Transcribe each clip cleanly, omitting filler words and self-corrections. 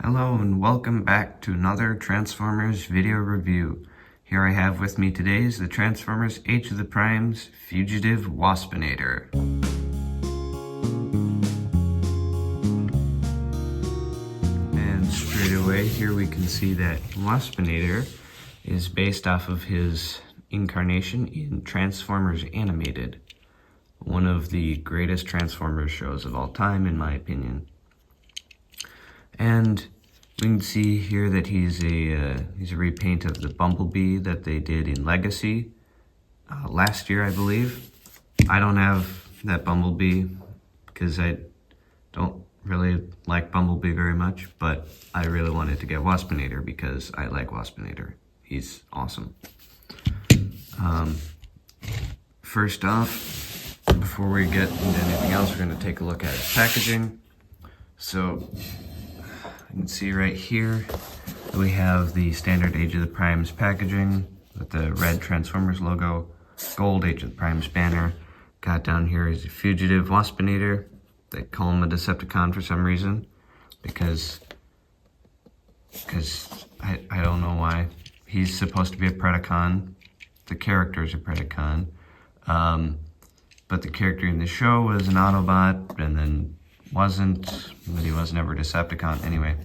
Hello and welcome back to another Transformers video review. Here I have with me today is the Transformers H of the Primes Fugitive Waspinator. And straight away here we can see that Waspinator is based off of his incarnation in Transformers Animated, one of the greatest Transformers shows of all time in my opinion. And we can see here that he's a repaint of the Bumblebee that they did in Legacy last year, I believe. I don't have that Bumblebee because I don't really like Bumblebee very much, but I really wanted to get Waspinator because I like Waspinator. He's awesome. First off, before we get into anything else, we're going to take a look at his packaging. So you can see right here we have the standard Age of the Primes packaging with the red Transformers logo, gold Age of the Primes banner. Got down here is a Fugitive Waspinator. They call him a Decepticon for some reason, because I don't know why. He's supposed to be a Predacon. The character's a Predacon. But the character in the show was an Autobot, and then wasn't, but he was never a Decepticon anyway.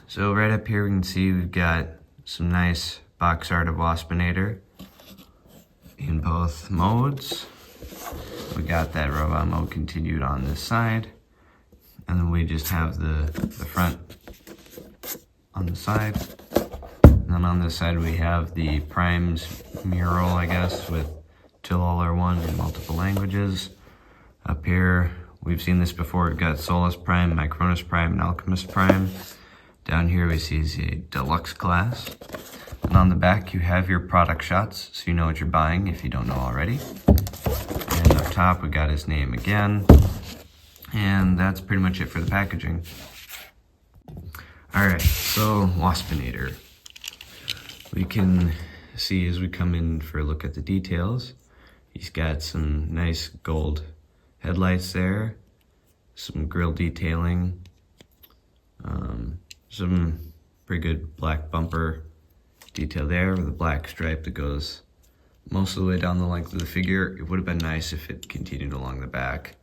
So right up here we can see we've got some nice box art of Waspinator in both modes. We got that robot mode continued on this side, and then we just have the front on the side. And then on this side we have the Primes mural, I guess, with Till All Are One in multiple languages. Up here, we've seen this before. We've got Solus Prime, Micronus Prime, and Alchemist Prime. Down here we see a deluxe class. And on the back you have your product shots, so you know what you're buying if you don't know already. And up top we got his name again. And that's pretty much it for the packaging. Alright, so Waspinator. We can see as we come in for a look at the details, he's got some nice gold headlights there, some grille detailing, some pretty good black bumper detail there with a black stripe that goes most of the way down the length of the figure. It would have been nice if it continued along the back.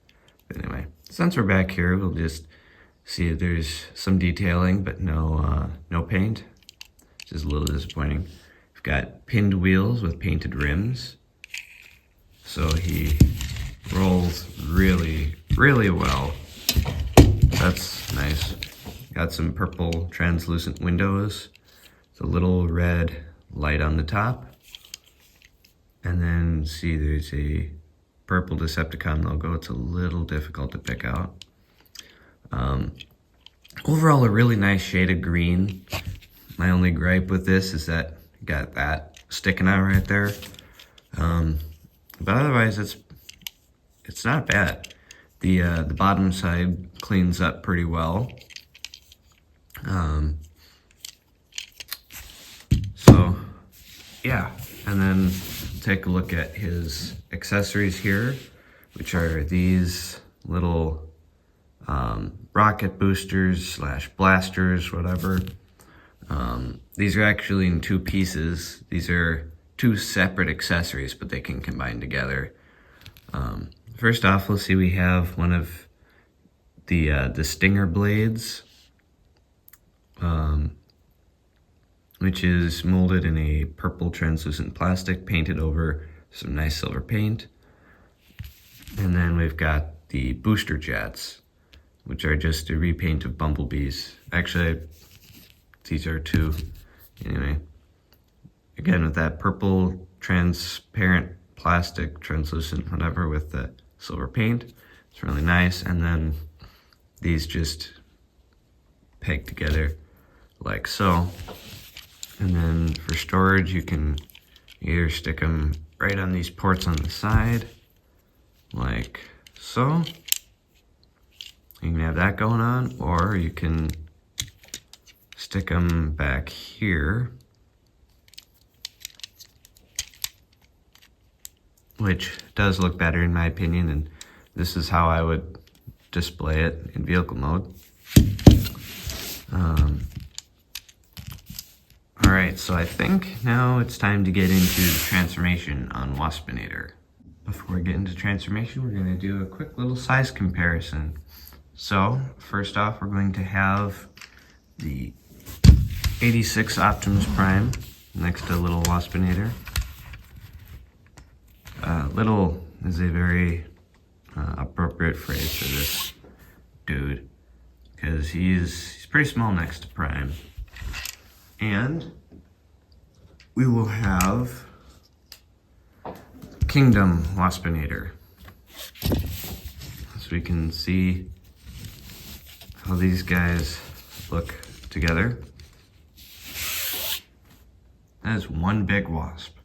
But anyway, since we're back here, we'll just see that there's some detailing, but no paint, which is a little disappointing. We've got pinned wheels with painted rims, so he rolls really, really well. That's nice. Got some purple translucent windows, the little red light on the top, and then see there's a purple Decepticon logo. It's a little difficult to pick out. Overall, a really nice shade of green. My only gripe with this is that you got that sticking out right there. But otherwise, it's not bad. The bottom side cleans up pretty well. So yeah, and then take a look at his accessories here, which are these little rocket boosters / blasters, whatever. These are actually in two pieces. These are two separate accessories, but they can combine together. First off, we'll see we have one of the Stinger blades, which is molded in a purple translucent plastic, painted over some nice silver paint. And then we've got the booster jets, which are just a repaint of Bumblebees. Actually, these are two. Anyway, again with that purple transparent plastic, translucent, whatever, with the silver paint. It's really nice. And then these just peg together like so. And then for storage, you can either stick them right on these ports on the side, like so. You can have that going on, or you can stick them back here, which does look better in my opinion, and this is how I would display it in vehicle mode. Alright, so I think now it's time to get into the transformation on Waspinator. Before we get into transformation, we're going to do a quick little size comparison. So, first off, we're going to have the 86 Optimus Prime next to little Waspinator. Little is a very appropriate phrase for this dude, because he's pretty small next to Prime. And we will have Kingdom Waspinator, so we can see how these guys look together. That is one big wasp.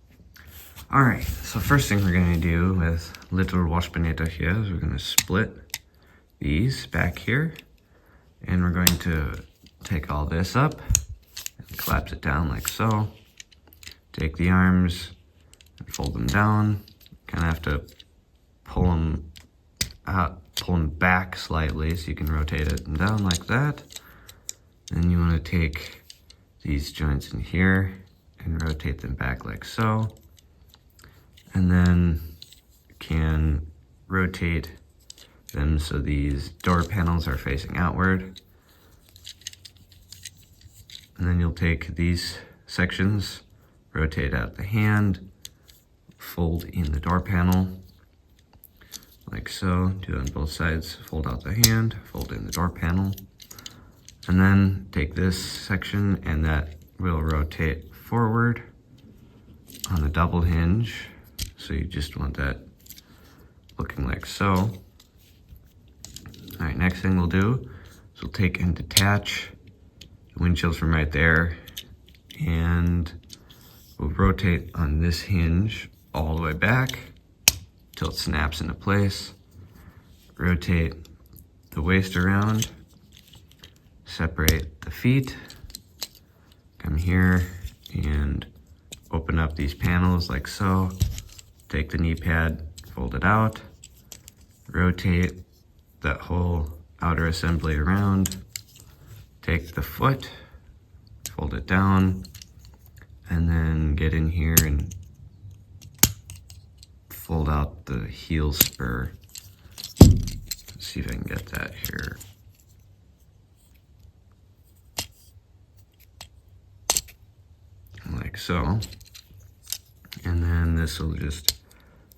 Alright, so first thing we're going to do with little Waspinator here is we're going to split these back here, and we're going to take all this up and collapse it down like so. Take the arms and fold them down. Kind of have to pull them out, pull them back slightly so you can rotate it down like that. Then you want to take these joints in here and rotate them back like so. And then you can rotate them so these door panels are facing outward. And then you'll take these sections, rotate out the hand, fold in the door panel, like so. Do it on both sides, fold out the hand, fold in the door panel. And then take this section and that will rotate forward on the double hinge. So you just want that looking like so. All right, next thing we'll do is we'll take and detach the windshields from right there, and we'll rotate on this hinge all the way back till it snaps into place. Rotate the waist around, separate the feet, come here and open up these panels like so. Take the knee pad, fold it out, rotate that whole outer assembly around, take the foot, fold it down, and then get in here and fold out the heel spur. Let's see if I can get that here. Like so. And then this will just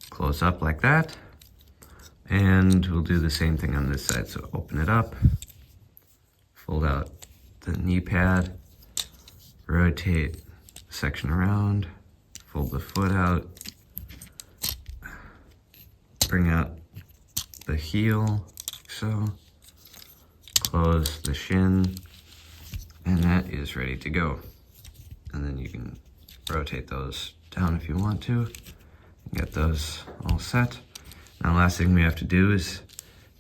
close up like that. And we'll do the same thing on this side. So open it up, fold out the knee pad, rotate the section around, fold the foot out, bring out the heel, like so, close the shin, and that is ready to go. And then you can rotate those down if you want to, get those all set. Now last thing we have to do is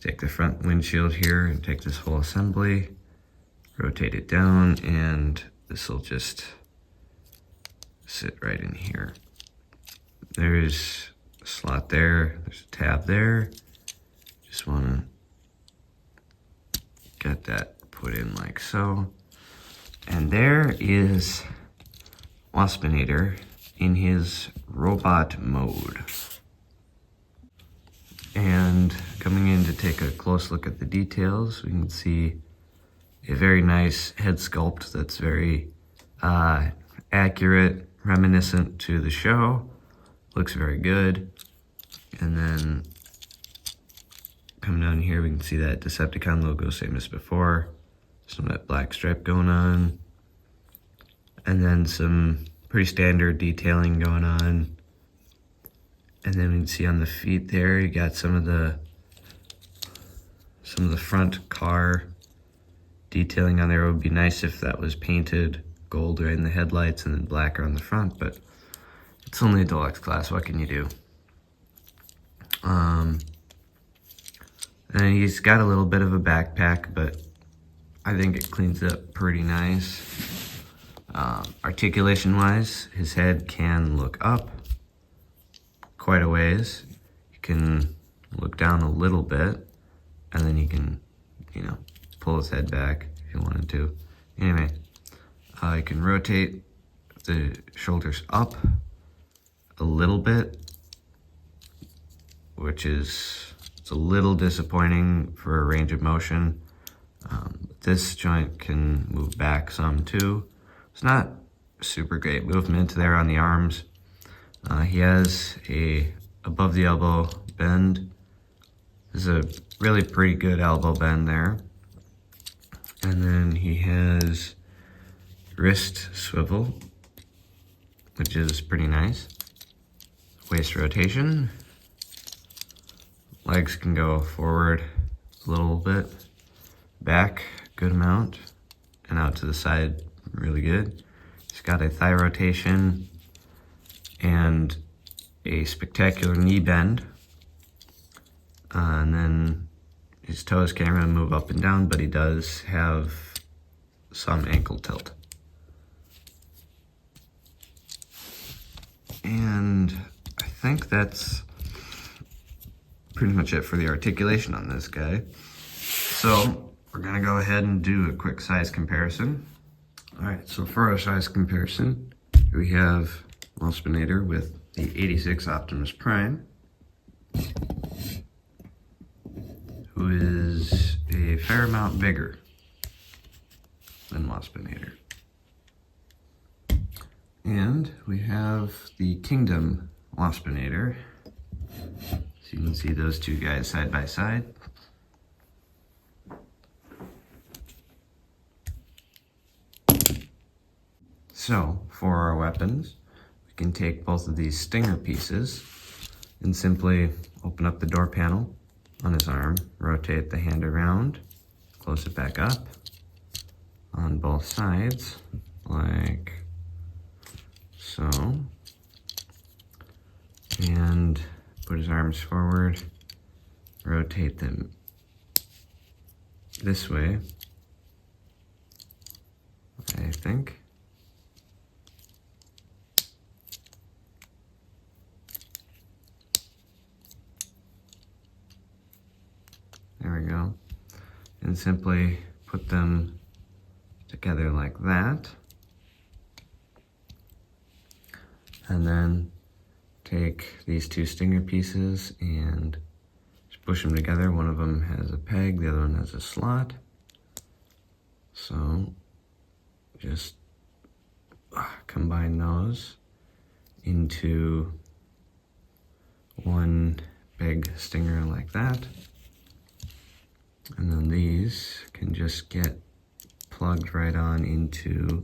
take the front windshield here and take this whole assembly, rotate it down, and this will just sit right in here. There's a slot there, there's a tab there. Just want to get that put in like so. And there is Waspinator in his robot mode. And coming in to take a close look at the details, we can see a very nice head sculpt that's very accurate, reminiscent to the show. Looks very good. And then coming down here, we can see that Decepticon logo, same as before. Some of that black stripe going on. And then some pretty standard detailing going on. And then we can see on the feet there, you got some of the front car detailing on there. It would be nice if that was painted gold right in the headlights and then black around the front, but it's only a deluxe class, what can you do? And he's got a little bit of a backpack, but I think it cleans it up pretty nice. Articulation wise, his head can look up quite a ways. You can look down a little bit, and then you can, pull his head back if you wanted to. Anyway, you can rotate the shoulders up a little bit, which is it's a little disappointing for a range of motion. This joint can move back some too. It's not super great movement there on the arms. He has a above the elbow bend. This is a really pretty good elbow bend there. And then he has wrist swivel, which is pretty nice. Waist rotation. Legs can go forward a little bit, back good amount, and out to the side really good. He's got a thigh rotation and a spectacular knee bend. And then his toes can't really move up and down, but he does have some ankle tilt. And I think that's pretty much it for the articulation on this guy. So we're gonna go ahead and do a quick size comparison. All right, so for our size comparison, we have Waspinator with the 86 Optimus Prime, who is a fair amount bigger than Waspinator. And we have the Kingdom Waspinator. So you can see those two guys side by side. So for our weapons, we can take both of these stinger pieces and simply open up the door panel on his arm, rotate the hand around, close it back up on both sides, like so, and put his arms forward, rotate them this way, I think. There we go. And simply put them together like that. And then take these two stinger pieces and just push them together. One of them has a peg, the other one has a slot. So just combine those into one big stinger like that. And then these can just get plugged right on into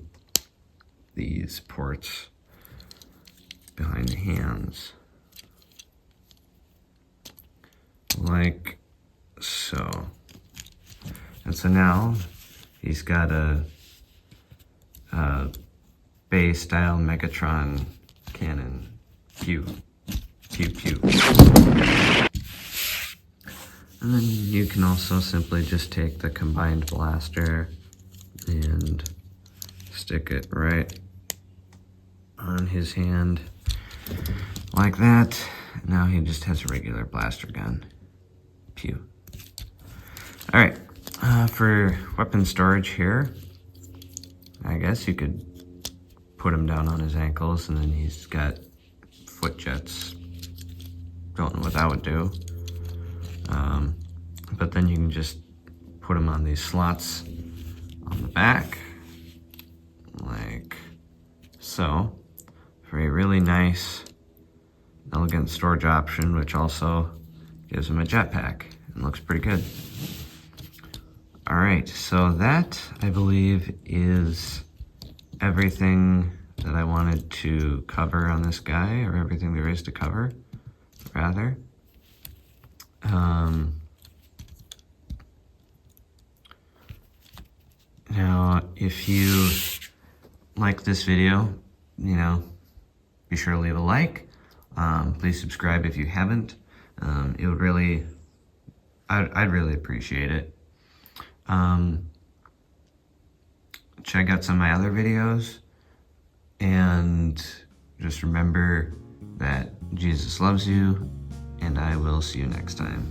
these ports behind the hands, like so. And so now he's got a Bay style Megatron cannon. Pew, pew, pew. And then you can also simply just take the combined blaster and stick it right on his hand like that. Now he just has a regular blaster gun. Pew. All right, for weapon storage here, I guess you could put him down on his ankles, and then he's got foot jets. Don't know what that would do. But then you can just put them on these slots on the back, like so, for a really nice, elegant storage option, which also gives them a jetpack and looks pretty good. All right, so that, I believe, is everything that I wanted to cover on this guy, or everything there is to cover, rather. Now, if you like this video, be sure to leave a like. Please subscribe if you haven't. It would really, I'd really appreciate it. Check out some of my other videos, and just remember that Jesus loves you, and I will see you next time.